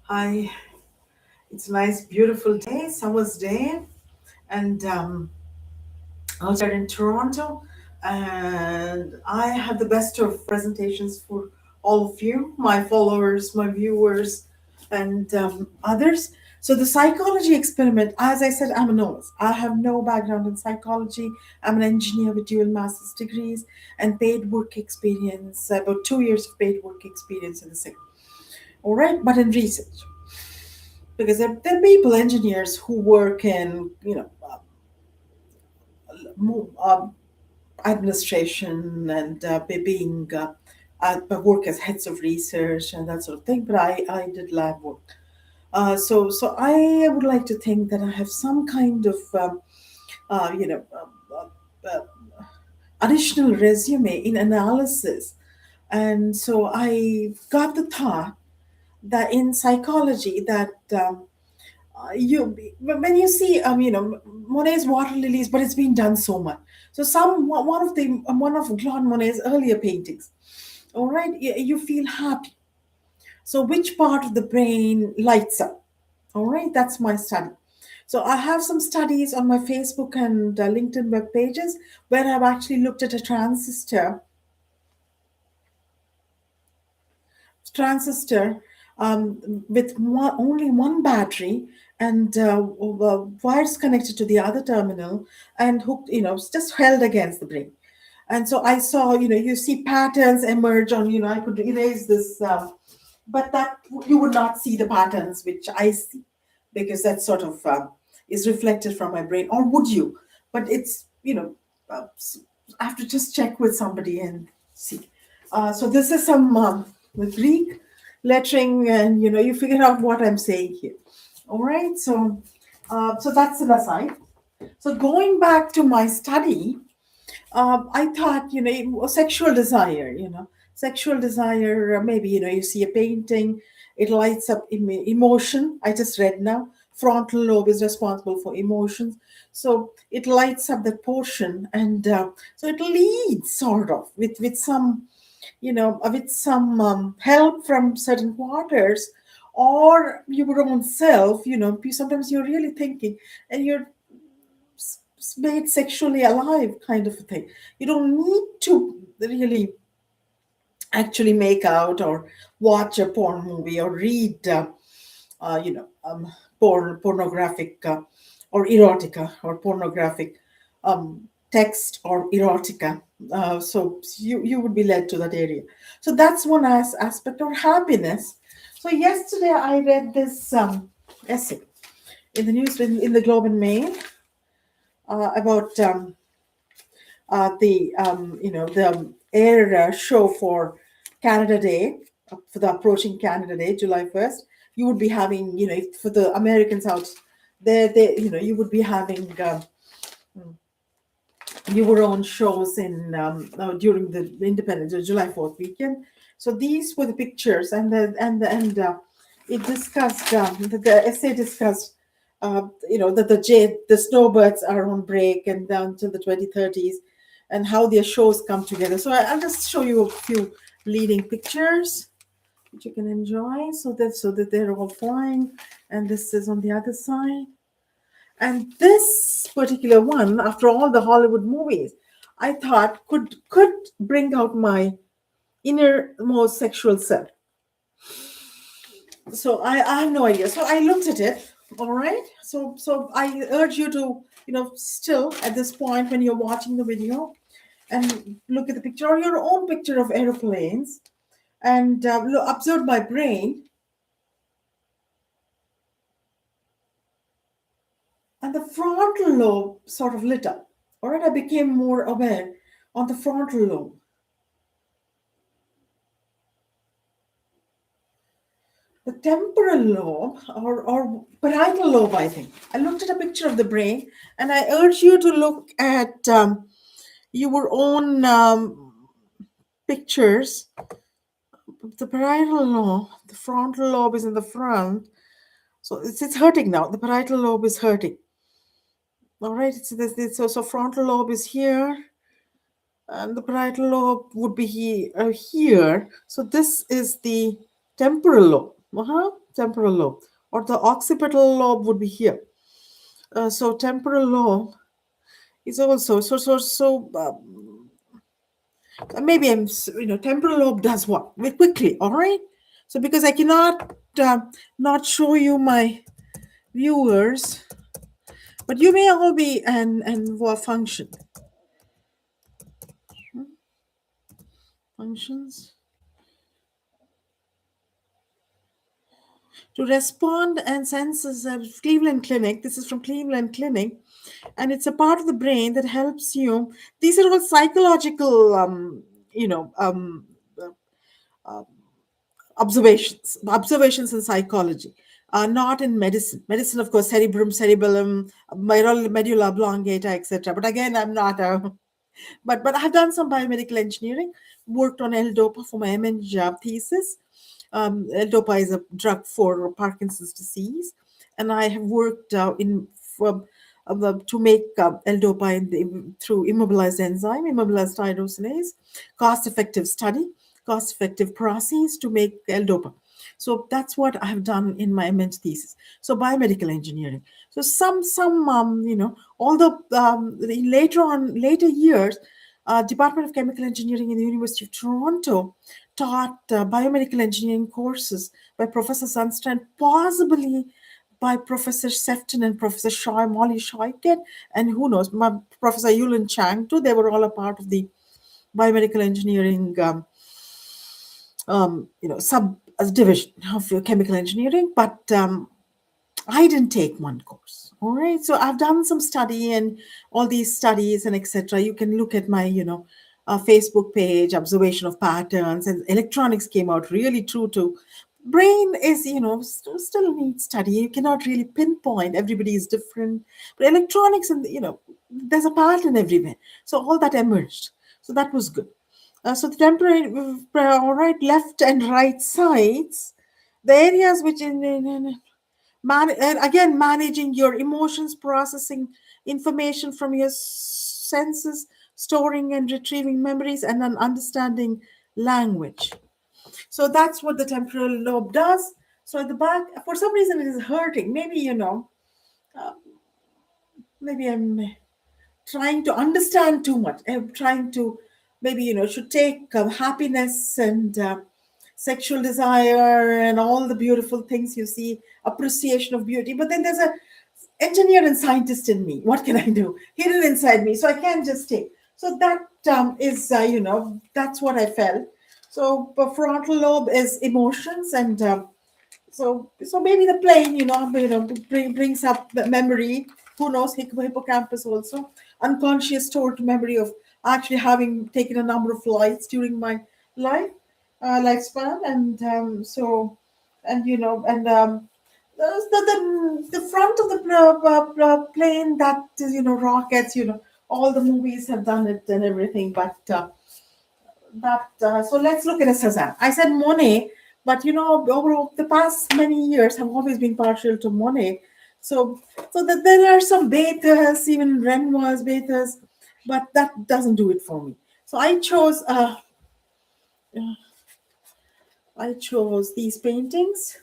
Hi, it's a nice, beautiful day, summer's day, and outside in Toronto. And I have the best of presentations for all of you, my followers, my viewers, and others. So, the psychology experiment, as I said, I'm a novice. I have no background in psychology. I'm an engineer with dual master's degrees and paid work experience, about 2 years of paid work experience in the same. All right, but in research because there are people, engineers who work in, administration and being work as heads of research and that sort of thing. But I did lab work. So I would like to think that I have some kind of, uh, you know, additional resume in analysis. And so I got the thought that in psychology that you when you see Monet's water lilies, but it's been done so much. So one of Claude Monet's earlier paintings, all right, you feel happy. So which part of the brain lights up? All right, that's my study. So I have some studies on my Facebook and LinkedIn web pages where I've actually looked at a transistor with only one battery and wires connected to the other terminal and hooked, just held against the brain. And so I saw, you see patterns emerge on, I could erase this, but that you would not see the patterns which I see because that sort of is reflected from my brain, or would you? But it's, I have to just check with somebody and see. So this is some Greek lettering, and you figure out what I'm saying here. All right. So that's an aside. So going back to my study, I thought, sexual desire, sexual desire, maybe, you see a painting, it lights up emotion. I just read now, frontal lobe is responsible for emotions. So it lights up that portion. And so it leads sort of with some, with some help from certain quarters or your own self, sometimes you're really thinking and you're made sexually alive kind of a thing. You don't need to really actually make out or watch a porn movie or read, uh, you know, um, pornographic or erotica or pornographic text or erotica. So you would be led to that area. So that's one aspect or happiness. So yesterday I read this essay in the news in the Globe and Mail about the air show for Canada Day, for the approaching Canada Day, July 1st. You would be having, for the Americans out there, you would be having your own shows in during the Independence or July 4th weekend. So these were the pictures, and it discussed the essay discussed that the snowbirds are on break and down to the 2030s, and how their shows come together. So I'll just show you a few leading pictures which you can enjoy. So that they're all flying, and this is on the other side. And this particular one, after all the Hollywood movies, I thought could bring out my innermost sexual self. So I have no idea. So I looked at it. All right. So I urge you to, still at this point when you're watching the video and look at the picture or your own picture of aeroplanes and observe my brain and the frontal lobe sort of lit up. All right. I became more aware on the frontal lobe. The temporal lobe or parietal lobe, I think. I looked at a picture of the brain and I urge you to look at your own pictures. The parietal lobe, the frontal lobe is in the front. So it's hurting now. The parietal lobe is hurting. All right, so frontal lobe is here and the parietal lobe would be here. So this is the temporal lobe. Uh-huh. temporal lobe, or the occipital lobe would be here. So temporal lobe is also maybe temporal lobe does what? Very quickly, all right. So because I cannot not show you my viewers, but you may all be and what function functions to respond and senses Cleveland Clinic. This is from Cleveland Clinic, and it's a part of the brain that helps you. These are all psychological, you know, observations in psychology, not in medicine. Medicine, of course, cerebrum, cerebellum, medulla oblongata, etc. But again, I'm not a but I've done some biomedical engineering, worked on L-DOPA for my MN thesis. L-DOPA is a drug for Parkinson's disease, and I have worked in for, to make L-DOPA through immobilized enzyme, immobilized tyrosinase, cost-effective study, cost-effective process to make L-DOPA. So that's what I have done in my MN thesis. So biomedical engineering. So some although later years, Department of Chemical Engineering in the University of Toronto taught biomedical engineering courses by Professor Sunstrand, possibly by Professor Sefton and Professor Molly Scheuket, and who knows, Professor Yulin Chang too. They were all a part of the biomedical engineering, sub division of chemical engineering. But I didn't take one course. All right. So I've done some study and all these studies and etc. You can look at my, Facebook page, observation of patterns, and electronics came out really true to brain is, still needs study. You cannot really pinpoint. Everybody is different. But electronics and, there's a pattern everywhere. So all that emerged. So that was good. So the temporary, all right, left and right sides, the areas which and again, managing your emotions, processing information from your senses, storing and retrieving memories, and then understanding language. So that's what the temporal lobe does. So at the back, for some reason, it is hurting. Maybe, maybe I'm trying to understand too much. I'm trying to maybe, should take happiness and sexual desire and all the beautiful things you see, appreciation of beauty. But then there's a engineer and scientist in me. What can I do? Hidden inside me. So I can't just take. So that is, that's what I felt. So the frontal lobe is emotions, and so maybe the plane, brings up the memory. Who knows? Hippocampus also unconscious stored memory of actually having taken a number of flights during my life lifespan, and and and the front of the plane that is, rockets. All the movies have done it and everything, but. That so let's look at a Cezanne. I said Monet, but over the past many years, I've always been partial to Monet. So that there are some Betas, even Renoir's Betas, but that doesn't do it for me. So I chose these paintings,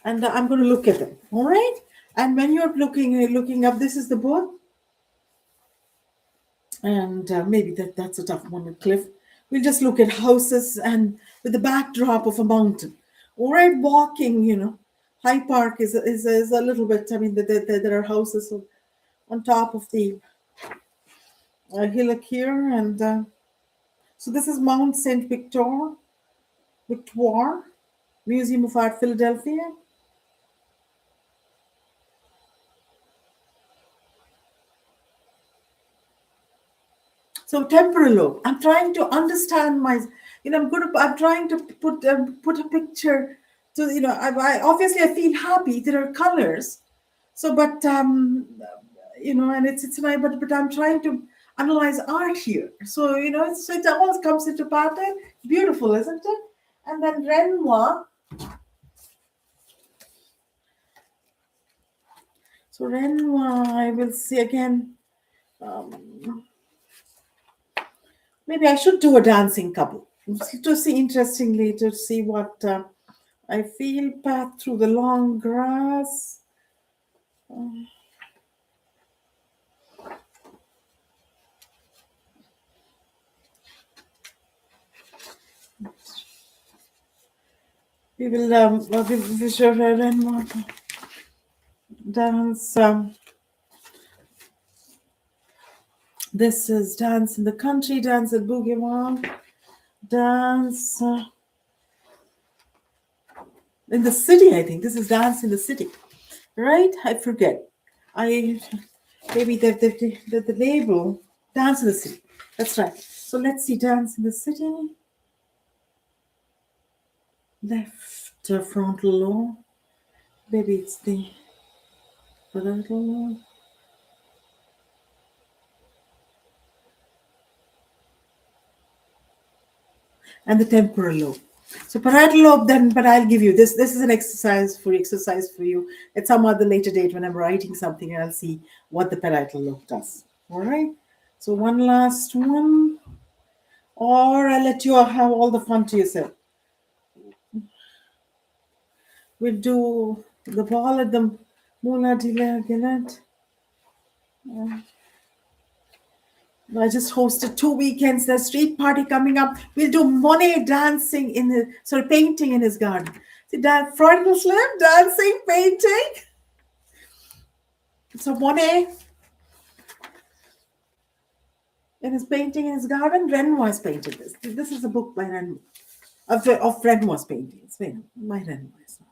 and I'm going to look at them. All right. And when you're looking up, this is the book, and maybe that's a tough one with Cliff. We'll just look at houses and with the backdrop of a mountain. All right, walking, High Park is a little bit. I mean, there are houses on top of the hillock here, and so this is Mount Saint Victoire, Museum of Art, Philadelphia. So temporal lobe. I'm trying to understand my, I'm trying to put a picture. So I obviously I feel happy. There are colors. So, but and it's my but I'm trying to analyze art here. So so it all comes into pattern. Beautiful, isn't it? And then Renoir. So Renoir, I will see again. Um, Maybe I should do a dancing couple. To see interestingly to see what I feel path through the long grass. We should learn more dance. This is dance in the country, dance at boogie wall, dance in the city. I think this is dance in the city, right? I forget. I maybe the label dance in the city. That's right. So let's see, dance in the city. Left frontal lobe. Maybe it's the parietal lobe and the temporal lobe. So parietal lobe, then, but I'll give you this. This is an exercise for you at some other later date when I'm writing something, and I'll see what the parietal lobe does. All right. So one last one, or I'll let you have all the fun to yourself. We'll do the ball at the Mula Dila Gannett. I just hosted 2 weekends. There's street party coming up. We'll do Monet dancing in the sorry painting in his garden. See that frontal slip, dancing, painting. So Monet in his painting in his garden. Renoir's painted this. This is a book by Renoir of Renoir's paintings. Wait, my Renoir is not.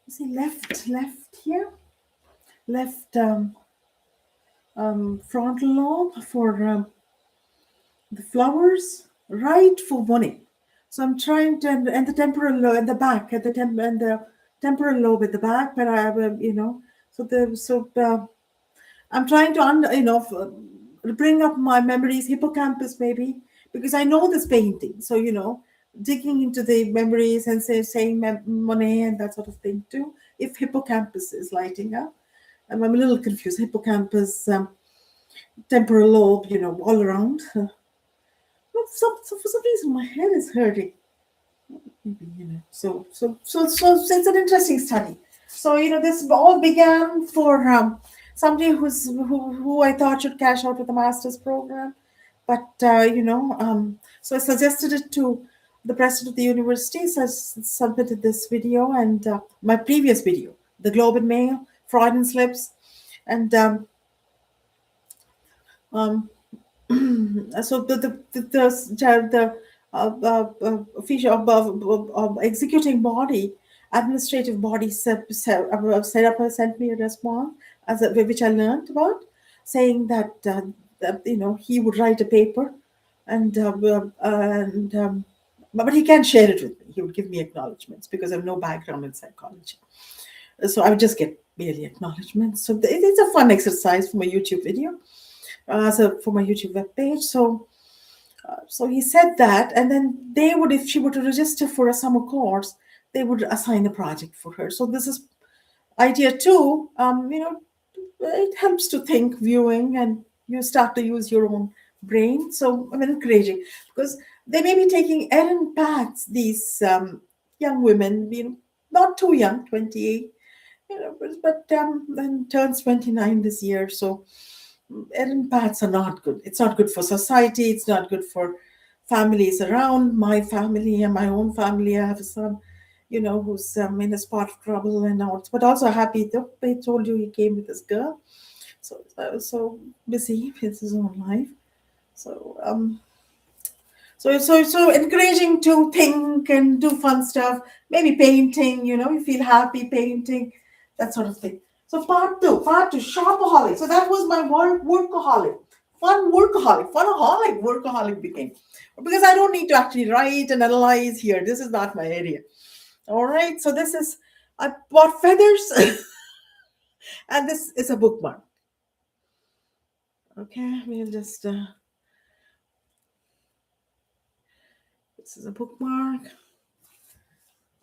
You see left here, left frontal lobe for the flowers, right for Monet. So I'm trying to, and the temporal lobe at the back, at the and the temporal lobe at the back, but I have, I'm trying to, bring up my memories, hippocampus maybe, because I know this painting. So, digging into the memories and saying Monet and that sort of thing too. If hippocampus is lighting up, I'm a little confused. Hippocampus, temporal lobe, all around. So for some reason, my head is hurting. Maybe, so it's an interesting study. So this all began for somebody who I thought should cash out with a master's program, but so I suggested it to the president of the university. So I submitted this video and my previous video, the Globe and Mail, Freudian slips, and um, so the official executing body, administrative body set up sent me a response which I learned about, saying that he would write a paper and but he can't share it with me. He would give me acknowledgments because I have no background in psychology, so I would just get merely acknowledgments. So it's a fun exercise for my YouTube video, for my YouTube webpage. So he said that, and then they would, if she were to register for a summer course, they would assign a project for her. So this is idea two. It helps to think, viewing, and you start to use your own brain. So I'm encouraging because they may be taking Erin paths. These young women, not too young, 28, but then turns 29 this year. So errand paths are not good. It's not good for society. It's not good for families around my family and my own family. I have a son, who's in a spot of trouble and out, but also happy. I told you he came with this girl, so I was so busy with his own life. So so encouraging to think and do fun stuff. Maybe painting. You feel happy painting, that sort of thing. So part two, shopaholic. So that was my workaholic, funaholic became, because I don't need to actually write and analyze here. This is not my area. All right. So this is I bought feathers, and this is a bookmark. Okay, we'll just This is a bookmark.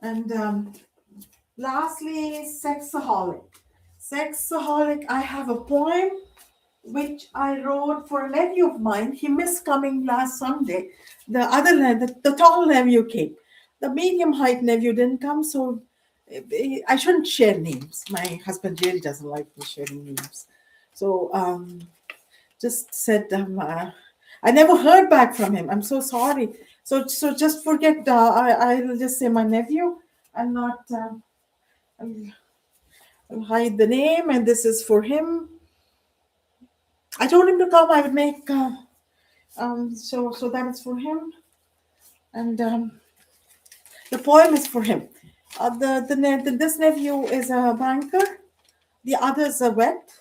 And lastly, Sexaholic. Sexaholic, I have a poem which I wrote for a nephew of mine. He missed coming last Sunday. The tall nephew came. The medium height nephew didn't come, so I shouldn't share names. My husband really doesn't like me sharing names. So just said, I never heard back from him. I'm so sorry. So just forget. I'll just say my nephew. I'm not. I'll hide the name, and this is for him. I told him to come. I would make. So that is for him, and the poem is for him. This nephew is a banker. The other is a vet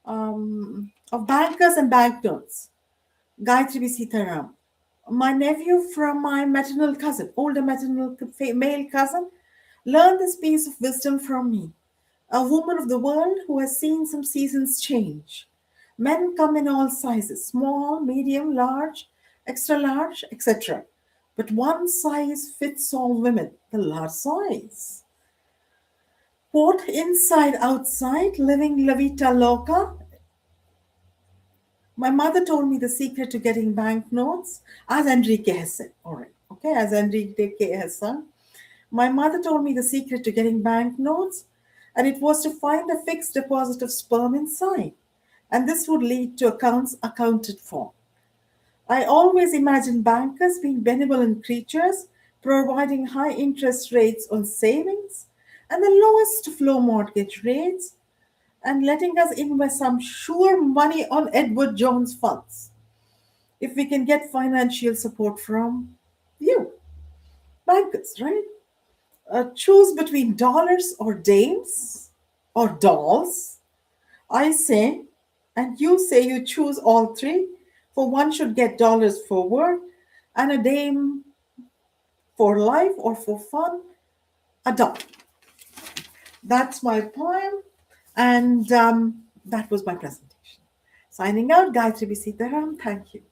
of bankers and banknotes. Gayatri Sitaram. My nephew from my maternal cousin, older maternal male cousin, learned this piece of wisdom from me. A woman of the world who has seen some seasons change. Men come in all sizes, small, medium, large, extra large, etc. But one size fits all women, the large size. Quote, inside, outside, living La Vita Loca. My mother told me the secret to getting banknotes, as Enrique has said. All right, okay, as Enrique has said. My mother told me the secret to getting banknotes, and it was to find a fixed deposit of sperm inside, and this would lead to accounts accounted for. I always imagined bankers being benevolent creatures, providing high interest rates on savings and the lowest flow mortgage rates, and letting us invest some sure money on Edward Jones funds if we can get financial support from you, bankers, right? Choose between dollars or dames or dolls. I say, and you say you choose all three, for one should get dollars for work, and a dame for life or for fun, a doll. That's my poem, and that was my presentation. Signing out, Gayatri Sitaram. Thank you.